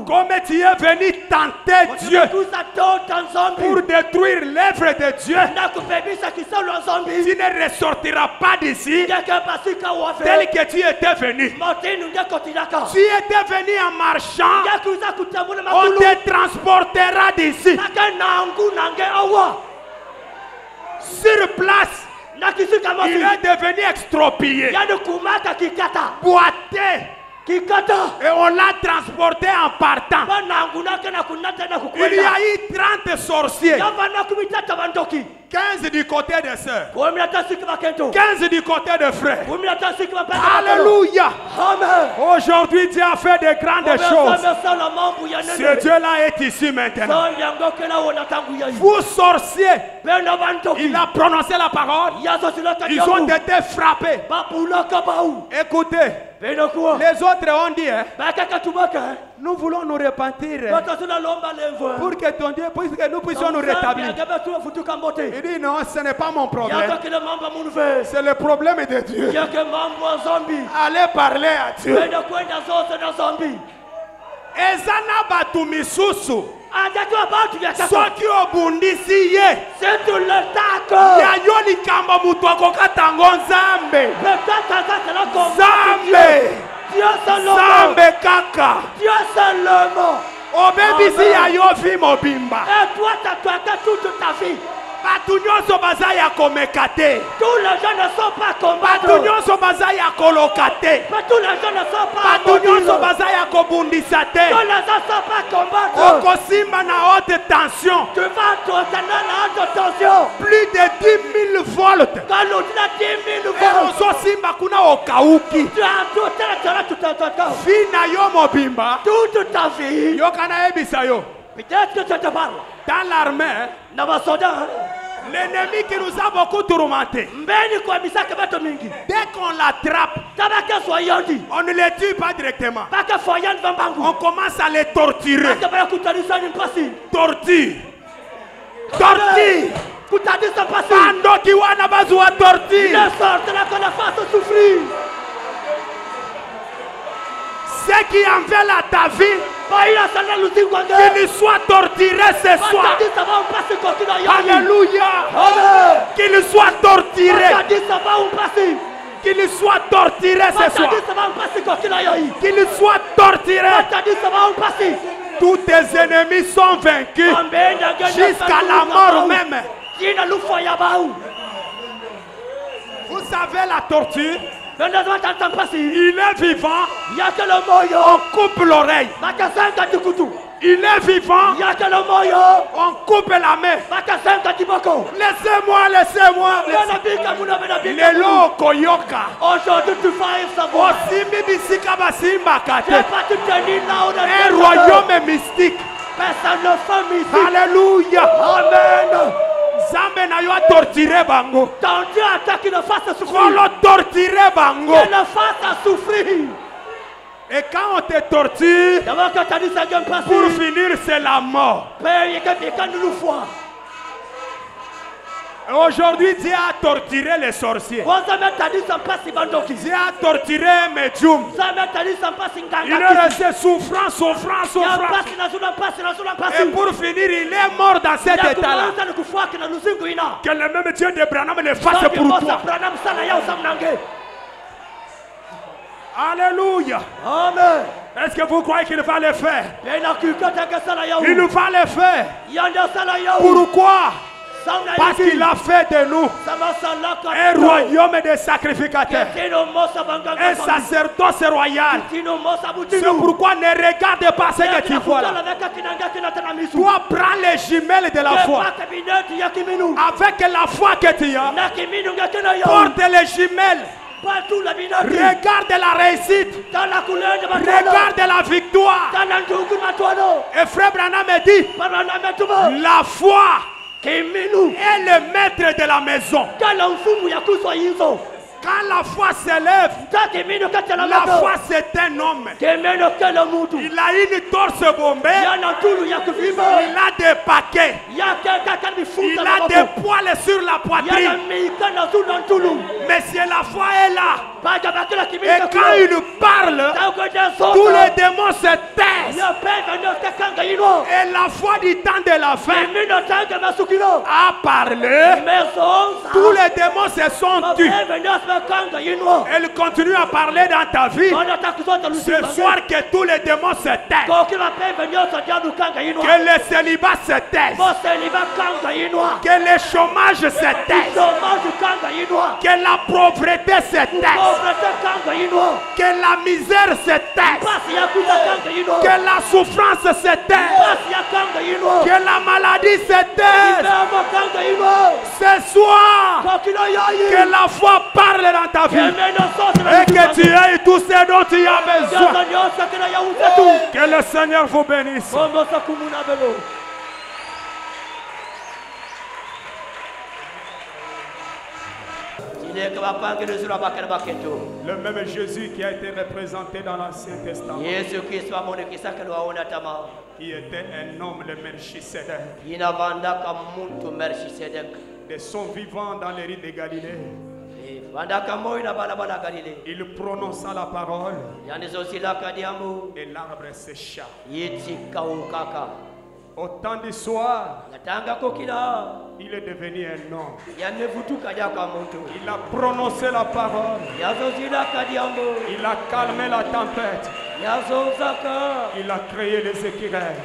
comme tu es venu tenter Dieu pour détruire l'œuvre de Dieu, tu ne ressortiras pas d'ici tel que tu étais venu. Tu étais venu en marchant, on te transportera d'ici. Sur place, Il est devenu extropié, boité, et on l'a transporté en partant. Il y a eu 30 sorciers, 15 du côté des sœurs, 15 du côté des frères. Alléluia. Aujourd'hui Dieu a fait de grandes choses. Ce Dieu-là est ici maintenant. Vous sorciers, il a prononcé la parole, ils ont été frappés. Écoutez, les autres ont dit, nous voulons nous repentir pour que ton Dieu, pour que nous puissions nous rétablir. Il dit non, ce n'est pas mon problème, c'est le problème de Dieu. Allez parler à Dieu. Ezana batu misusu soki obundisi ye yayo likambo mutu akokatango nzambe kaka obebisi yayo vi mobimba. Tous les gens ne sont pas combattus. Tous les gens ne sont pas colocatés. Tous les gens ne sont pas combattus. Okosimba na haute tension. Tu vas donner la haute tension. Plus de 10 000 volts. Okosimba kuna okauki. Fina yo mobimba. Toute ta vie. Yo kana ebisa yo. Peut-être que je te parle. Dans l'armée, l'ennemi qui nous a beaucoup tourmentés, dès qu'on l'attrape, on ne les tue pas directement. On commence à les torturer. Torture. Torture. Pando qui wana bazwa torture. Ceux qui en veulent à ta vie, qu'il soit torturé ce soir. Alléluia. Qu'il soit torturé. Qu'il soit torturé ce soir. Qu'il soit torturé. Tous tes ennemis sont vaincus jusqu'à la mort même. Vous savez la torture? Il est vivant, on coupe l'oreille. Il est vivant, on coupe la main. Laissez-moi. Lelo koyoka. Aujourd'hui tu vas savoir. Un royaume mystique. Alléluia. Amen. Zambe na yo torturer bango. Ton Dieu attaque qu'il le fasse souffrir. On le torturer bango. Qu'il le fasse souffrir. Et quand on te torture, pour finir c'est la mort. Aujourd'hui, Dieu a torturé les sorciers. Dieu a torturé Medium. Il est resté souffrance. Et pour finir, il est mort dans cet état-là. Que le même Dieu de Branham le fasse pour toi. Alléluia. Amen. Est-ce que vous croyez qu'il va le faire? Il va le faire. Pourquoi? Parce qu'il a fait de nous un royaume de sacrificateurs, un sacerdoce royal. C'est pourquoi ne regarde pas ce que tu vois là. Toi, prends les jumelles de la foi. Avec la foi que tu as, porte les jumelles. Regarde la réussite. Regarde la victoire. Et frère Branham me dit, la foi est le maître de la maison. Quand la foi s'élève, la foi c'est un homme. Il a une torse bombée. Il a des paquets. Il a des poils sur la poitrine. Mais si la foi est là, Et quand il parle, tous les démons se taisent. Et la foi du temps de la fin a parlé. Tous les démons se sont tus. Elle continue à parler dans ta vie. Ce soir, que tous les démons se taisent. Que le célibat se taise. Que le chômage se taise. Que la pauvreté se taise. Que la misère se taise. Que la souffrance se taise. Que la maladie se taise. Ce soir, que la foi parle dans ta vie. Et que tu aies tout ce dont tu as besoin. Que le Seigneur vous bénisse. Le même Jésus qui a été représenté dans l'Ancien Testament, qui était un homme, le Melchisedec, de son vivant dans les rites de Galilée. Il prononça la parole et l'arbre sécha. Au temps du soir, il est devenu un homme. Il a prononcé la parole. Il a calmé la tempête. Il a créé les écureuils.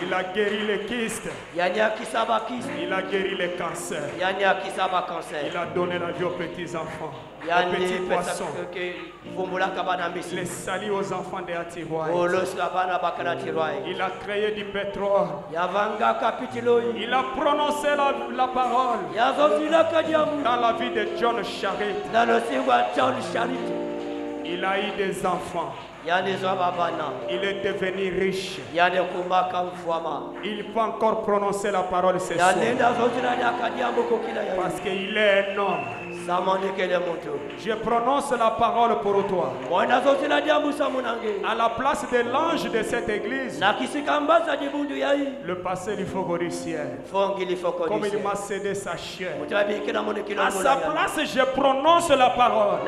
Il a guéri les kystes. Il a guéri les cancers. Il a donné la vie aux petits enfants, aux petits poissons. Les salis aux enfants des Atirois. Il a créé du pétrole. Il a prononcé la parole dans la vie de John Charit. Il a eu des enfants. Il est devenu riche. Il peut encore prononcer la parole ce soir. Parce qu'il est un homme. Je prononce la parole pour toi. À la place de l'ange de cette église, le passé du Fogoriciel, comme il m'a cédé sa chair, à sa place je prononce la parole.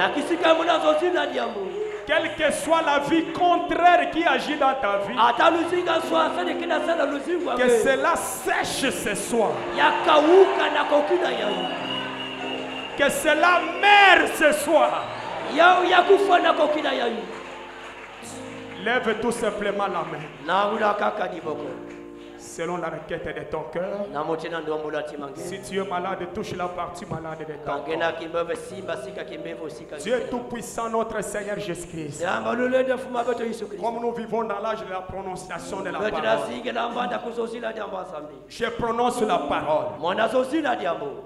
Quelle que soit la vie contraire qui agit dans ta vie, que cela sèche ce soir. Que cela meure ce soir. Lève tout simplement la main. Selon la requête de ton cœur. Si tu es malade, touche la partie malade de ton corps. Dieu est tout puissant, notre Seigneur Jésus-Christ. Comme nous vivons dans l'âge de la prononciation de la parole, je prononce la parole.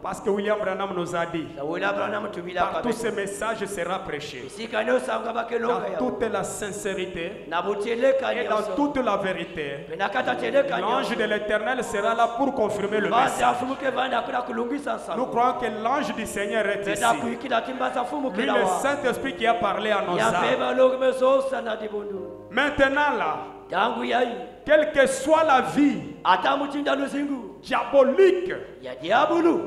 Parce que William Branham nous a dit, par tous ces messages sera prêché dans toute la sincérité et dans toute la vérité. L'ange de l'Éternel sera là pour confirmer le message. Nous croyons que l'ange du Seigneur est ici. Lui, le Saint-Esprit qui a parlé à nos âmes. Maintenant là, quelle que soit la vie diabolique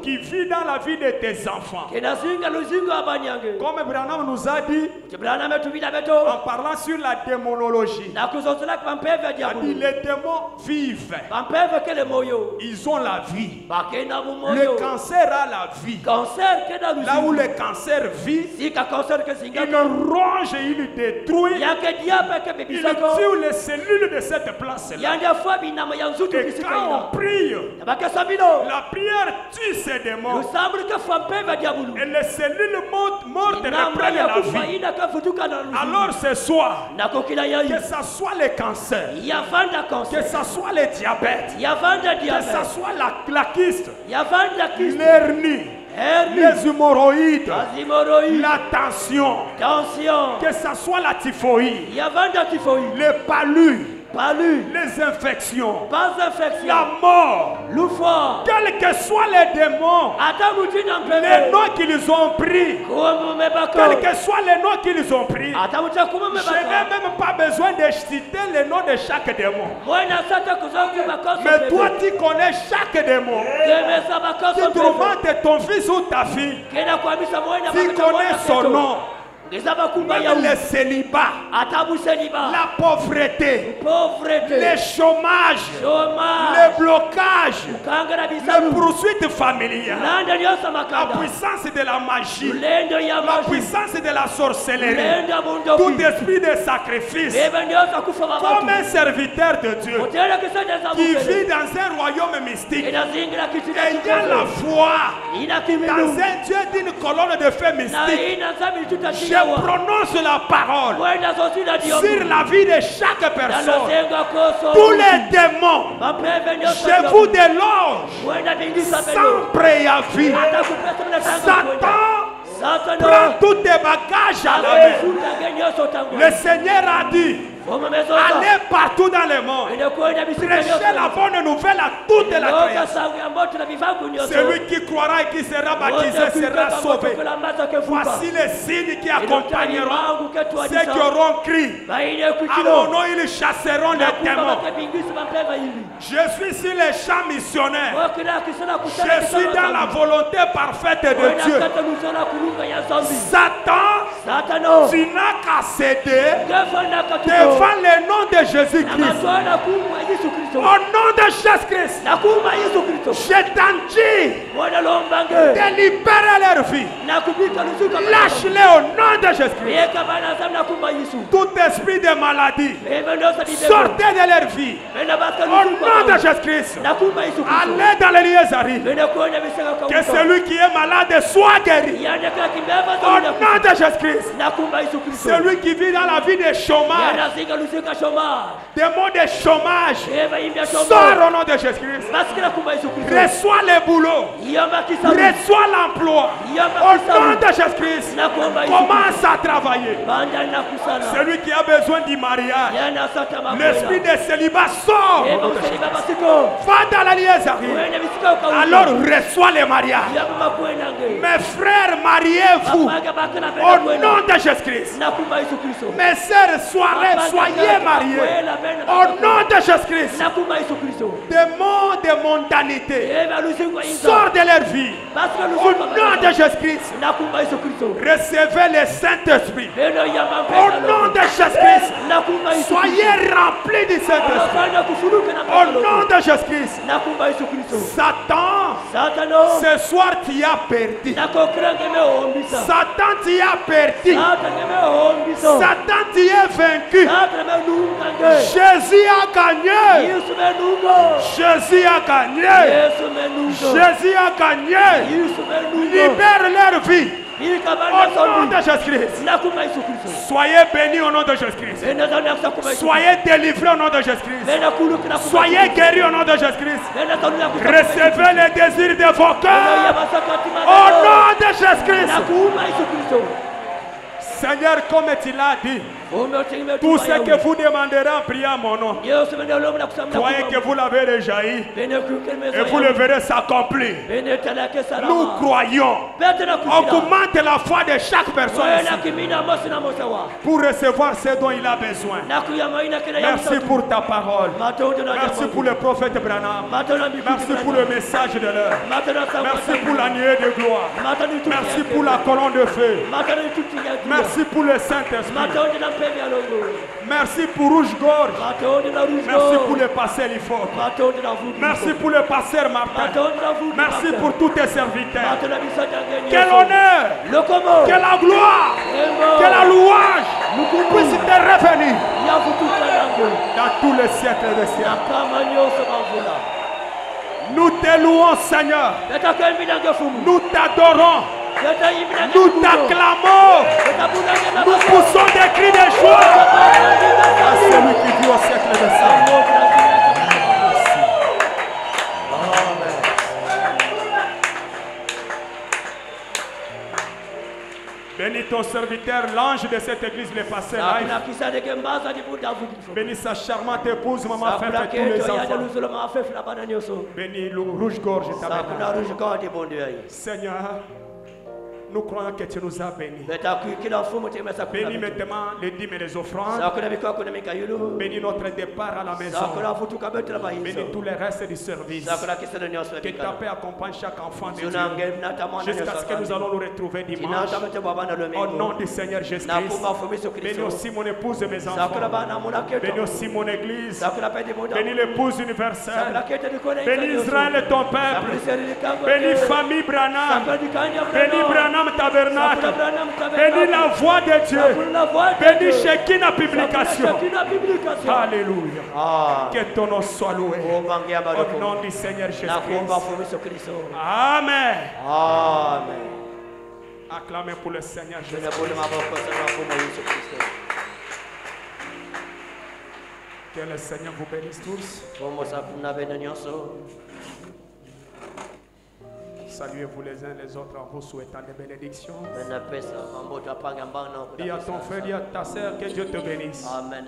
qui vit dans la vie de tes enfants, comme Branham nous a dit en parlant sur la démonologie, dit les démons vivent, ils ont la vie. Le cancer a la vie. Là où le cancer vit, il ronge et il détruit, il tue les cellules de cette place-là. Et quand on prie, la prière tue ces démons. Et les cellules mortes reprennent la vie. Alors ce soir, que ce soit le cancer, que ce soit le diabète, que ce soit la kyste, l'hernie, les hémorroïdes, la tension, que ce soit la typhoïde, le palu, Par lui. Les infections. Pas infection. La mort. L'oufort. Quels que soient les démons. Les noms qu'ils ont pris. Quels que soient les noms qu'ils ont pris. Je n'ai même pas besoin de citer les noms de chaque démon. Mais toi, tu connais chaque démon. Tu tourmentes ton fils ou ta fille. Tu connais son nom. Même le célibat, la pauvreté, le chômage, le blocage, la poursuite familiale, la puissance de la magie, la puissance de la sorcellerie, tout esprit de sacrifice, comme un serviteur de Dieu qui vit dans un royaume mystique, ayant la foi dans un Dieu d'une colonne de feu mystique. Je prononce la parole sur la vie de chaque personne. Tous les démons, je vous déloge sans préavis. Satan prend tous tes bagages à la main. Le Seigneur a dit: allez partout dans le monde, prêchez la bonne nouvelle à toute la création. Celui qui croira et qui sera baptisé sera sauvé. Voici les signes qui accompagneront ceux qui auront crié. À mon nom, ils chasseront les démons. Je suis sur les champs missionnaires. Je suis dans la volonté parfaite de Dieu. Satan, tu n'as qu'à céder devant le nom de Jésus-Christ. Au nom de Jésus-Christ, je t'en dis de libérer leur vie. Lâche-les au nom de Jésus-Christ. Tout esprit de maladie, sortez de leur vie. Au nom de Jésus-Christ, allez dans les lieux arrivés. Que celui qui est malade soit guéri. Au nom de Jésus-Christ, celui qui vit dans la vie de chômage, des mots de chômage, sors au nom de Jésus-Christ. Reçois le boulot, reçois l'emploi. Au nom de Jésus-Christ, commence à travailler. Celui qui a besoin du mariage, l'esprit de célibat sort. Va dans la liaison. Alors reçois le mariage. Mes frères, mariez-vous au nom de Jésus-Christ. Mes sœurs, soyez mariés au nom de Jésus-Christ. Des mots de mondanité sortent de leur vie au nom de Jésus-Christ. Recevez le Saint-Esprit au nom de Jésus-Christ. Soyez remplis du Saint-Esprit au nom de Jésus-Christ. Satan, ce soir tu as perdu. Satan, tu as perdu. Satan, tu es vaincu. Jésus a gagné. Jésus a gagné. Jésus a gagné. Libère leur vie. Au nom de Jésus-Christ. Soyez bénis au nom de Jésus-Christ. Soyez délivrés au nom de Jésus-Christ. Soyez guéris au nom de Jésus-Christ. Recevez les désirs de vos cœurs au nom de Jésus-Christ. Seigneur, comme tu l'as dit, tout ce que vous demanderez en priant à mon nom, croyez que vous l'avez déjà eu et vous le verrez s'accomplir. Nous croyons. Augmente la foi de chaque personne ici pour recevoir ce dont il a besoin. Merci pour ta parole. Merci pour le prophète Branham. Merci pour le message de l'heure. Merci pour la nuée de gloire. Merci pour la colonne de feu. Merci pour le Saint-Esprit. Merci pour Rouge-Gorge. Merci pour le pasteur Lifort. Merci pour le pasteur Martin. Merci pour tous tes serviteurs. Quel honneur, que la gloire, que la louange puisse te revenir dans tous les siècles des siècles. Nous te louons, Seigneur. Nous t'adorons. Nous t'acclamons. Nous poussons des cris de joie à celui qui vit au siècle des siècles. Bénis ton serviteur. serviteur, l'ange de cette église, le pasteur live. Bénis sa charmante épouse, maman Fève et tous les enfants. Bénis le rouge-gorge tabernacle. Seigneur, nous croyons que tu nous as bénis. Bénis maintenant les dîmes et les offrandes. Bénis notre départ à la maison. Bénis tous les restes du service. Que ta paix accompagne chaque enfant de Dieu. Jusqu'à ce que nous allons nous retrouver dimanche. Au nom du Seigneur Jésus-Christ. Bénis aussi mon épouse et mes enfants. Bénis aussi mon église. Bénis l'épouse universelle. Bénis Israël et ton peuple. Bénis famille Branham. Bénis Branham Tabernacle. Bénis la voix de Dieu. Bénis Shekinah Publication. Alléluia. Que ton nom soit loué. Au nom du Seigneur Jésus-Christ. Amen. Amen. Acclamez pour le Seigneur Jésus. Que le Seigneur vous bénisse tous. Saluez-vous les uns les autres en vous souhaitant des bénédictions. Dis à ton frère, dis à ta sœur que Dieu te bénisse. Amen.